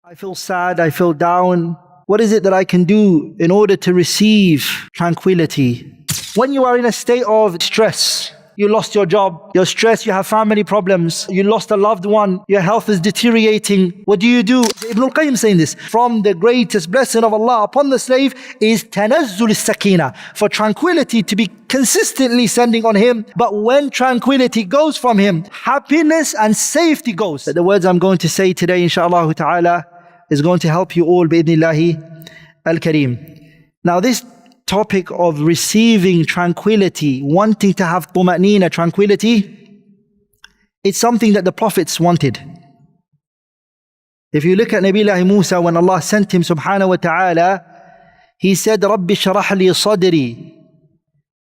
I feel sad, I feel down. What is it that I can do in order to receive tranquility? When you are in a state of stress, you lost your job, you're stressed, you have family problems, you lost a loved one, your health is deteriorating. What do? Ibn al-Qayyim saying this, from the greatest blessing of Allah upon the slave is tanazzul as-sakina, for tranquility to be consistently sending on him. But when tranquility goes from him, happiness and safety goes. The words I'm going to say today, inshallah ta'ala, is going to help you all, bi'idhnillahi al-kareem. Now this topic of receiving tranquility, wanting to have tuma'nina, tranquility, it's something that the prophets wanted. If you look at Nabiullah Musa, when Allah sent him subhanahu wa ta'ala, he said, Rabbi sharah li sadri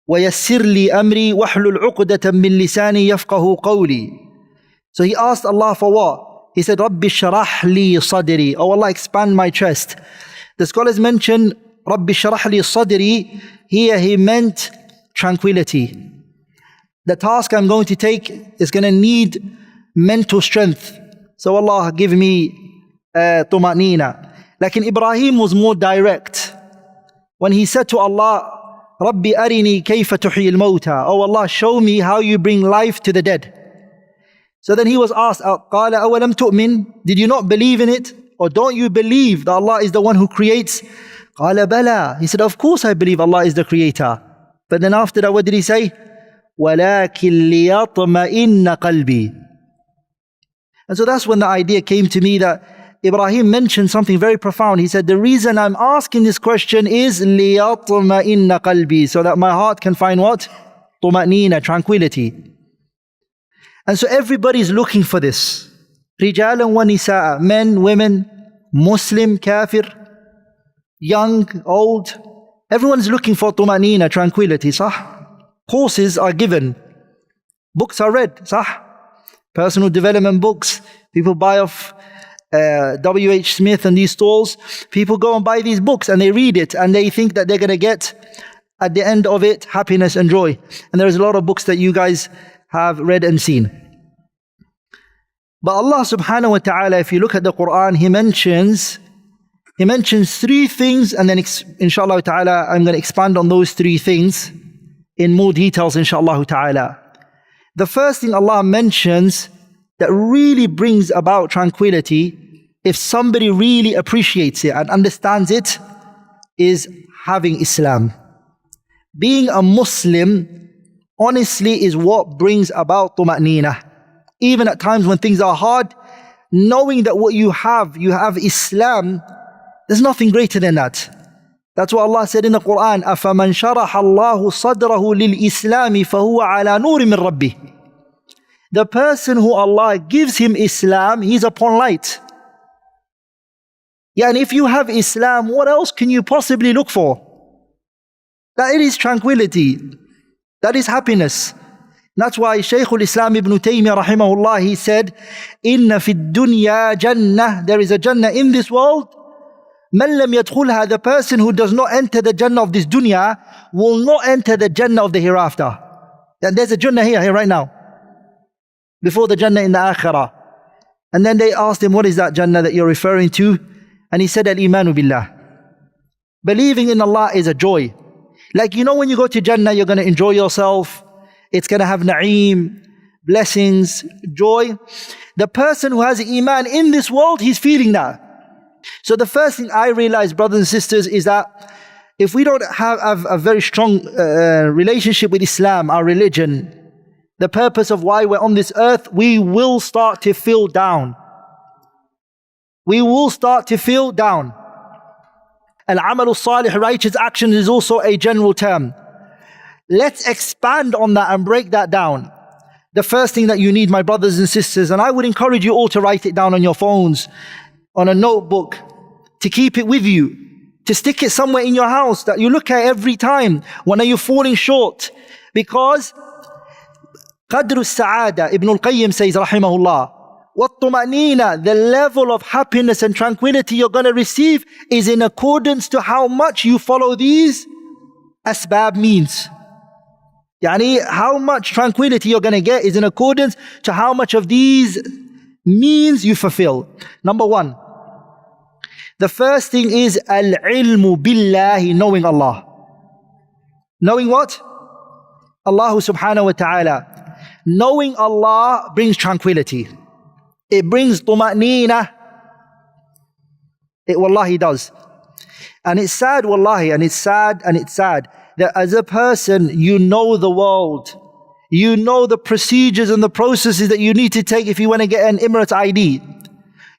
wa yassir li amri wahlul uqdatan min lisani yafqahu qawli. So he asked Allah for what? He said, Rabbi sharah li sadri. Oh Allah, expand my chest. The scholars mention Rabbi sharah li sadri, here he meant tranquility. The task I'm going to take is going to need mental strength. So Allah give me tuma'nina. Like Ibrahim was more direct. When he said to Allah, Rabbi arini kayfa tuhyi al-mawta. Oh Allah, show me how you bring life to the dead. So then he was asked, قال أولم تؤمن? Did you not believe in it? Or don't you believe that Allah is the one who creates? قال بلى. He said, of course I believe Allah is the creator. But then after that, what did he say? ولكن ليطمئن قلبي. And so that's when the idea came to me that Ibrahim mentioned something very profound. He said, the reason I'm asking this question is ليطمئن قلبي, so that my heart can find what? طمأنينة, tranquility. And so everybody's looking for this. رجالا ونساء, men, women, Muslim, kafir, young, old. Everyone's looking for tuma'nina, tranquility, sah? Courses are given. Books are read, sah? Personal development books. People buy off W.H. Smith and these stalls. People go and buy these books and they read it and they think that they're going to get, at the end of it, happiness and joy. And there's a lot of books that you guys have read and seen. But Allah subhanahu wa ta'ala, if you look at the Quran, He mentions three things, and then inshallah ta'ala I'm going to expand on those three things in more details inshallah ta'ala. The first thing Allah mentions that really brings about tranquility, if somebody really appreciates it and understands it, is having Islam. Being a Muslim, honestly, is what brings about tuma'nina. Even at times when things are hard, knowing that what you have Islam, there's nothing greater than that. That's what Allah said in the Quran, أَفَمَنْ شَرَحَ اللَّهُ صَدْرَهُ لِلْإِسْلَامِ فَهُوَ عَلَى نُورٍ مِّن رَبِّهِ. The person who Allah gives him Islam, he's upon light. Yeah, and if you have Islam, what else can you possibly look for? That is tranquility. That is happiness. That's why Shaykh al-Islam ibn Taymiyyah rahimahullah, he said, إِنَّ فِي الدُّنْيَا جَنَّةً. There is a Jannah in this world. مَنْ لَمْ يَدْخُلْهَا. The person who does not enter the Jannah of this dunya will not enter the Jannah of the hereafter. And there's a Jannah here right now, before the Jannah in the Akhirah. And then they asked him, what is that Jannah that you're referring to? And he said, Al-Imanu Billah. Believing in Allah is a joy. Like, you know, when you go to Jannah, you're going to enjoy yourself. It's going to have na'eem, blessings, joy. The person who has iman in this world, he's feeling that. So the first thing I realize, brothers and sisters, is that if we don't have a very strong relationship with Islam, our religion, the purpose of why we're on this earth, we will start to feel down. We will start to feel down. Al-amalu salih, righteous action, is also a general term. Let's expand on that and break that down. The first thing that you need, my brothers and sisters, and I would encourage you all to write it down on your phones, on a notebook, to keep it with you, to stick it somewhere in your house that you look at every time. When are you falling short? Because qadru as-sa'ada, Ibn al-Qayyim says, rahimahullah, wat-tuma'nina, the level of happiness and tranquility you're going to receive is in accordance to how much you follow these asbab, means. Yani, how much tranquility you're going to get is in accordance to how much of these means you fulfill. Number one, The first thing is al-ilmu billahi, knowing Allah. Knowing what? Allah subhanahu wa ta'ala. Knowing Allah brings tranquility. It brings tuma'nina. It wallahi does. And it's sad, wallahi, and it's sad that as a person, you know the world. You know the procedures and the processes that you need to take if you want to get an Emirates ID.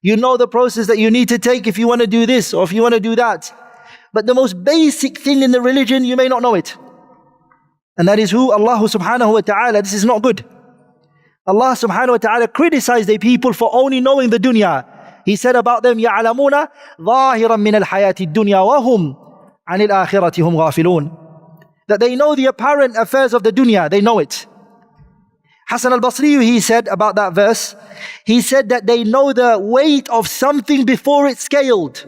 You know the process that you need to take if you want to do this or if you want to do that. But the most basic thing in the religion, you may not know it. And that is who? Allah subhanahu wa ta'ala. This is not good. Allah subhanahu wa ta'ala criticized the people for only knowing the dunya. He said about them, يَعْلَمُونَ ظَاهِرًا مِنَ الْحَيَاةِ الدُّنْيَا وَهُمْ عَنِ الْآخِرَةِ هُمْ غَافِلُونَ. That they know the apparent affairs of the dunya, they know it. Hassan al-Basri, he said about that verse, he said that they know the weight of something before it's scaled.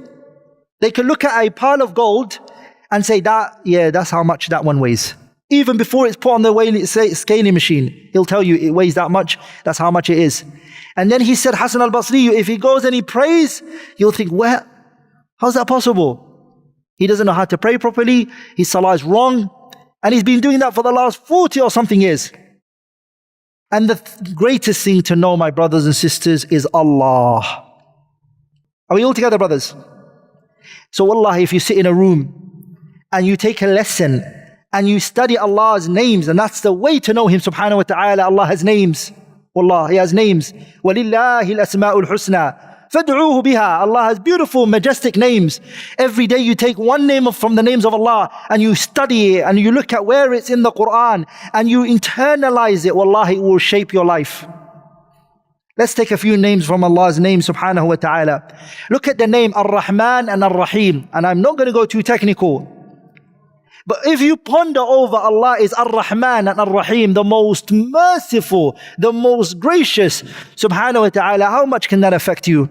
They can look at a pile of gold and say, that's how much that one weighs. Even before it's put on the scaling machine, he'll tell you it weighs that much, that's how much it is. And then he said, Hassan al-Basri, if he goes and he prays, you'll think, well, how's that possible? He doesn't know how to pray properly, his salah is wrong, and he's been doing that for the last 40 or something years. And the greatest thing to know, my brothers and sisters, is Allah. Are we all together, brothers? So wallahi, if you sit in a room and you take a lesson and you study Allah's names, and that's the way to know Him subhanahu wa ta'ala. Allah has names. Wallah, He has names. وَلِلَّهِ الْأَسْمَاءُ الْحُسْنَى فَادْعُوهُ بِهَا. Allah has beautiful, majestic names. Every day you take one name from the names of Allah and you study it and you look at where it's in the Quran and you internalize it. Wallahi, it will shape your life. Let's take a few names from Allah's name subhanahu wa ta'ala. Look at the name Ar-Rahman and Ar-Rahim. And I'm not going to go too technical. But if you ponder over, Allah is Ar-Rahman and Ar-Rahim, the most merciful, the most gracious, subhanahu wa ta'ala. How much can that affect you?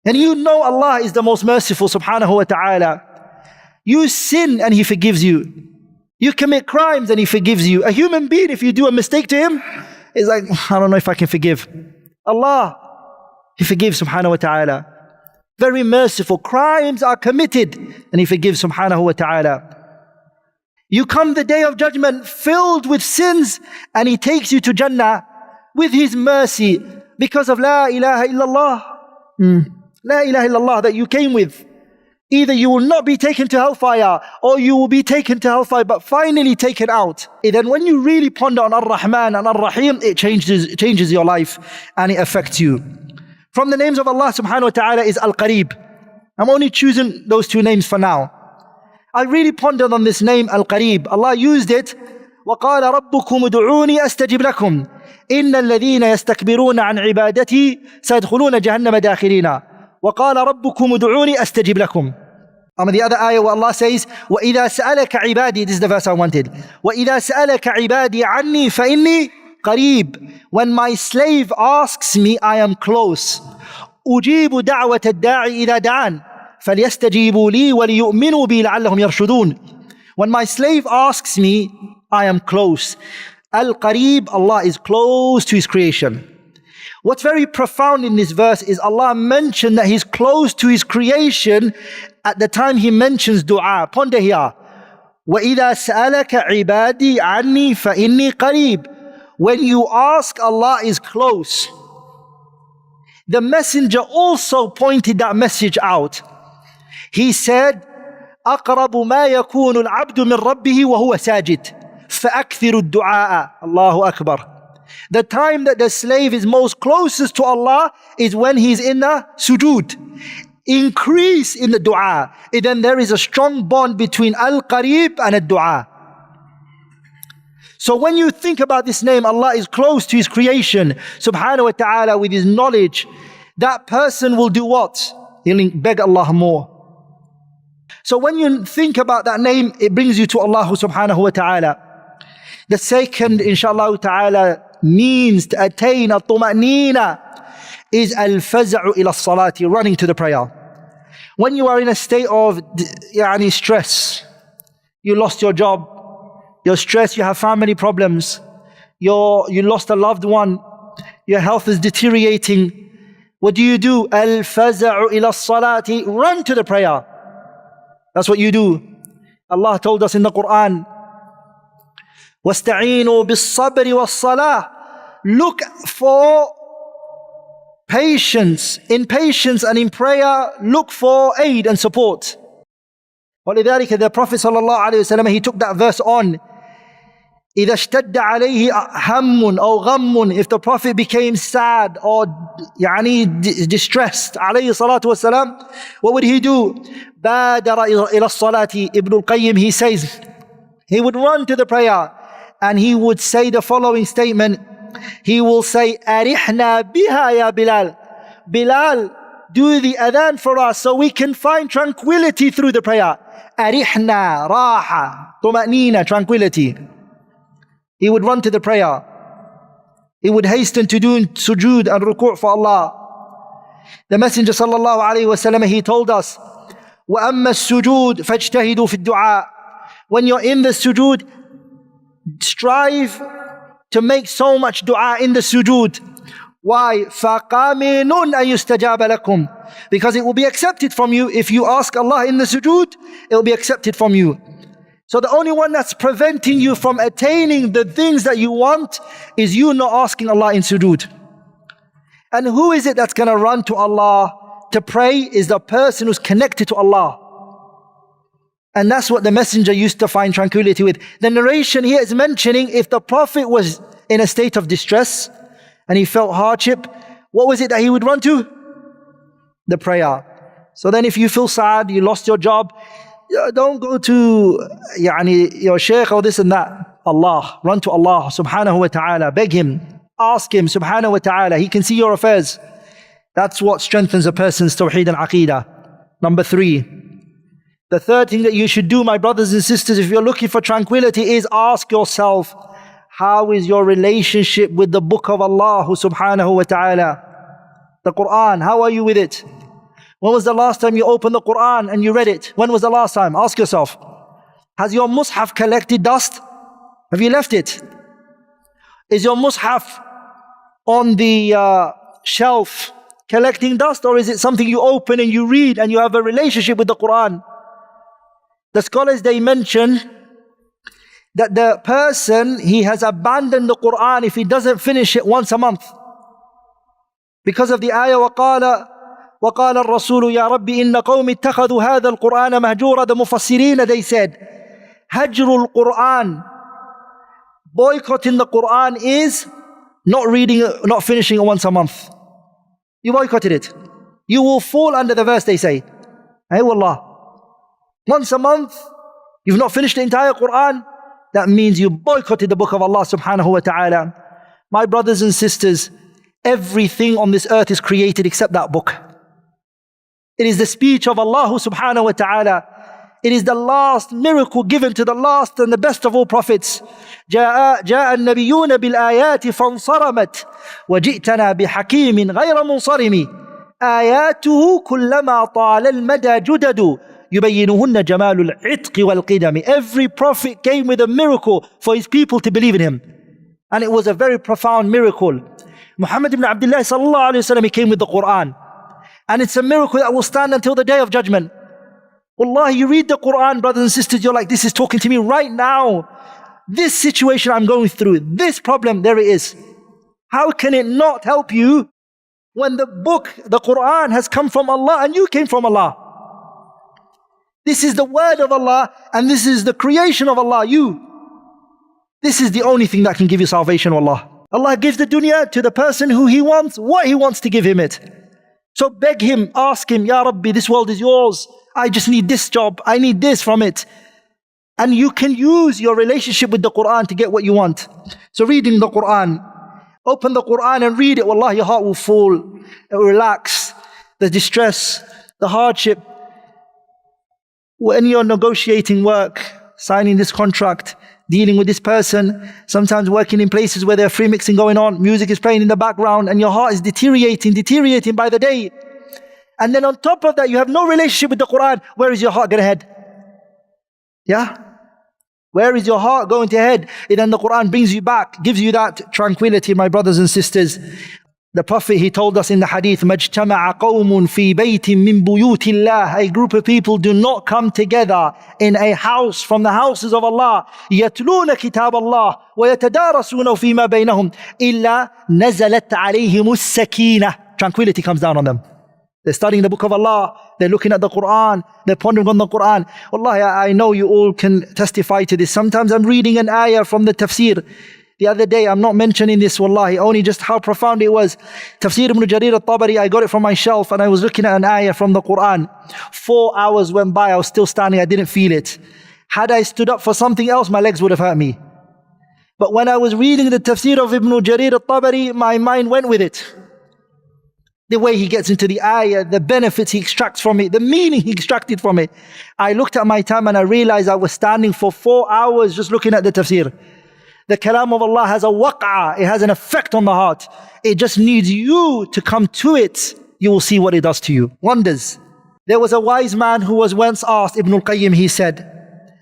And you know Allah is the most merciful, subhanahu wa ta'ala. You sin and He forgives you. You commit crimes and He forgives you. A human being, if you do a mistake to him, is like, I don't know if I can forgive. Allah, He forgives, subhanahu wa ta'ala. Very merciful. Crimes are committed and He forgives, subhanahu wa ta'ala. You come the day of judgment filled with sins and He takes you to Jannah with His mercy because of La ilaha illallah. La ilaha illallah that you came with. Either you will not be taken to hellfire or you will be taken to hellfire but finally taken out. And then when you really ponder on Ar-Rahman and Ar-Rahim, it changes your life and it affects you. From the names of Allah subhanahu wa ta'ala is Al-Qareeb. I'm only choosing those two names for now. I really pondered on this name Al-Qareeb. Allah used it. وَقَالَ رَبُّكُمُ ادْعُونِي أَسْتَجِبْ لَكُمْ إِنَّ الَّذِينَ يَسْتَكْبِرُونَ عَنْ عِبَادَتِي سَيَدْخُلُونَ جَهَنَّمَ دَاخِرِينَ وَقَالَ رَبُّكُمُ ادْعُونِي أَسْتَجِبْ لَكُمْ. The other ayah where Allah says, وَإِذَا سَأَلَكَ عِبَادِي, this is the verse I wanted. وَإِذَا سَأَلَكَ عِبَادِي عَنِّي فَإِنِّي قَرِيب. When my slave asks me, I am close. أُجِيبُ دَعْوَةَ الدَّاعِ إِذَا دَعَانِ فَلْيَسْتَجِيبُوا لِي وَلِيُؤْمِنُوا بِي لَعَلَّهُمْ يَرْشُدُونَ. When my slave asks me, I am close. Al-Qareeb, Allah is close to His creation. What's very profound in this verse is Allah mentioned that He's close to His creation at the time He mentions dua. Ponder here. وَإِذَا سَأَلَكَ عِبَادِي عَنِّي فَإِنِّي قَرِيب. When you ask, Allah is close. The messenger also pointed that message out. He said, أَقْرَبُ مَا يَكُونُ الْعَبْدُ مِنْ رَبِّهِ وَهُوَ سَاجِدٌ فَأَكْثِرُ الدُّعَاءَ. Allahu Akbar. The time that the slave is most closest to Allah is when he's in the sujood. Increase in the dua. And then there is a strong bond between Al-Qareeb and Ad-Dua. So when you think about this name, Allah is close to His creation, subhanahu wa ta'ala, with His knowledge. That person will do what? He'll beg Allah more. So when you think about that name, it brings you to Allah subhanahu wa ta'ala. The second, inshallah ta'ala, means to attain al-tuma'nina is al-faz'u ila salati, running to the prayer. When you are in a state of stress, you lost your job, you're stressed, you have family problems, you lost a loved one, your health is deteriorating. What do? Al-faza'u ila salati, run to the prayer. That's what you do. Allah told us in the Quran, وَاسْتَعِينُوا بِالصَّبْرِ وَالصَّلَاةِ. Look for patience. In patience and in prayer, look for aid and support. وَلِذَلِكَ the Prophet ﷺ, he took that verse on. إِذَا اشْتَدَّ عَلَيْهِ هَمٌّ أَوْ غَمٌّ. If the Prophet became sad or distressed, alayhi salatu wasalam, what would he do? بَادَرَ إِلَى الصَّلَاةِ. Ibn al-Qayyim, he says, he would run to the prayer and he would say the following statement. He will say, أَرِحْنَا بِهَا يَا Bilal. Bilal, do the adhan for us so we can find tranquility through the prayer. أَرِحْنَا, راحة, طمأنينة, tranquility. He would run to the prayer. He would hasten to do sujood and ruku' for Allah. The Messenger sallallahu alayhi wa sallam, he told us, وَأَمَّا السُّجُودُ فَاجْتَهِدُوا فِي الدُّعَاءِ. When you're in the sujood, strive to make so much dua in the sujood. Why? فَقَامِنٌ أَن يُسْتَجَابَ لَكُمْ. Because it will be accepted from you. If you ask Allah in the sujood, it will be accepted from you. So the only one that's preventing you from attaining the things that you want is you not asking Allah in sujood. And who is it that's going to run to Allah to pray? Is the person who's connected to Allah. And that's what the Messenger used to find tranquility with. The narration here is mentioning if the Prophet was in a state of distress and he felt hardship, what was it that he would run to? The prayer. So then if you feel sad, you lost your job, don't go to your shaykh or this and that. Allah. Run to Allah subhanahu wa ta'ala. Beg Him. Ask Him subhanahu wa ta'ala. He can see your affairs. That's what strengthens a person's tawheed and aqeedah. Number 3. The third thing that you should do, my brothers and sisters, if you're looking for tranquility, is ask yourself, how is your relationship with the book of Allah subhanahu wa ta'ala? The Quran, how are you with it? When was the last time you opened the Quran and you read it? When was the last time? Ask yourself. Has your mushaf collected dust? Have you left it? Is your mushaf on the shelf collecting dust, or is it something you open and you read and you have a relationship with the Quran? The scholars, they mention that the person, he has abandoned the Quran if he doesn't finish it once a month. Because of the ayah, وَقَالَ الرَّسُولُ يَا رَبِّ إِنَّ قَوْمِ اتَّخَذُوا هَذَا الْقُرْآنَ مَهْجُورًا. The Mufassireen, they said, Hajrul Quran, boycotting the Quran is not reading it, not finishing it once a month. You boycotted it. You will fall under the verse, they say. Hey wallah. Once a month, you've not finished the entire Quran, that means you boycotted the book of Allah subhanahu wa ta'ala. My brothers and sisters, everything on this earth is created except that book. It is the speech of Allah subhanahu wa ta'ala. It is the last miracle given to the last and the best of all prophets. جاء النبيون بالآيات فانصرمت وجئتنا بحكيم غير منصرم آياته كلما طال المدى جدد يبينهن جمال العتق والقدم. Every prophet came with a miracle for his people to believe in him. And it was a very profound miracle. Muhammad ibn Abdullah sallallahu alayhi wa sallam, he came with the Quran. And it's a miracle that will stand until the day of judgment. Wallahi, you read the Quran, brothers and sisters, you're like, this is talking to me right now. This situation I'm going through, this problem, there it is. How can it not help you when the book, the Quran, has come from Allah and you came from Allah? This is the word of Allah and this is the creation of Allah, you. This is the only thing that can give you salvation, wallah. Allah gives the dunya to the person who He wants, what He wants to give him it. So beg Him, ask Him, Ya Rabbi, this world is yours. I just need this job. I need this from it. And you can use your relationship with the Quran to get what you want. So reading the Quran, open the Quran and read it. Wallah, your heart will fall, it will relax. The distress, the hardship. When you're negotiating work, signing this contract, dealing with this person, sometimes working in places where there's free mixing going on, music is playing in the background, and your heart is deteriorating by the day. And then on top of that, you have no relationship with the Quran. Where is your heart going to head? Yeah? Where is your heart going to head? And then the Quran brings you back, gives you that tranquility, my brothers and sisters. The Prophet, he told us in the hadith, مَجْتَمَعَ قَوْمٌ فِي بَيْتٍ مِّن بُيُوتِ اللَّهِ. A group of people do not come together in a house from the houses of Allah. يَتْلُونَ كِتَابَ اللَّهِ وَيَتَدَارَسُونَهُ فِي مَا بَيْنَهُمْ إِلَّا نَزَلَتْ عَلَيْهِمُ السَّكِينَةِ. Tranquility comes down on them. They're studying the book of Allah, they're looking at the Quran, they're pondering on the Quran. Wallahi, I know you all can testify to this. Sometimes I'm reading an ayah from the tafsir. The other day, I'm not mentioning this, wallahi, only just how profound it was. Tafsir ibn Jarir al-Tabari, I got it from my shelf and I was looking at an ayah from the Quran. 4 hours went by, I was still standing, I didn't feel it. Had I stood up for something else, my legs would have hurt me. But when I was reading the tafsir of Ibn Jarir al-Tabari, my mind went with it. The way he gets into the ayah, the benefits he extracts from it, the meaning he extracted from it. I looked at my time and I realized I was standing for 4 hours just looking at the tafsir. The kalam of Allah has a waq'ah, it has an effect on the heart. It just needs you to come to it. You will see what it does to you. Wonders. There was a wise man who was once asked, Ibn al-Qayyim, he said,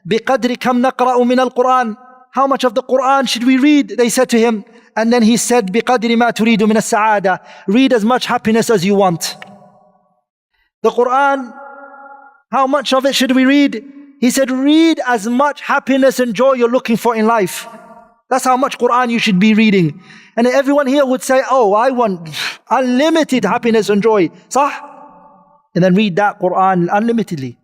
بِقَدْرِ كَمْ نَقْرَأُ مِنَ الْقُرْآنِ. How much of the Quran should we read? They said to him. And then he said, بِقَدْرِ مَا تُرِيدُ مِنَ السَّعَادَةِ. Read as much happiness as you want. The Quran, how much of it should we read? He said, read as much happiness and joy you're looking for in life. That's how much Quran you should be reading. And everyone here would say, oh, I want unlimited happiness and joy. Sah? And then read that Quran unlimitedly.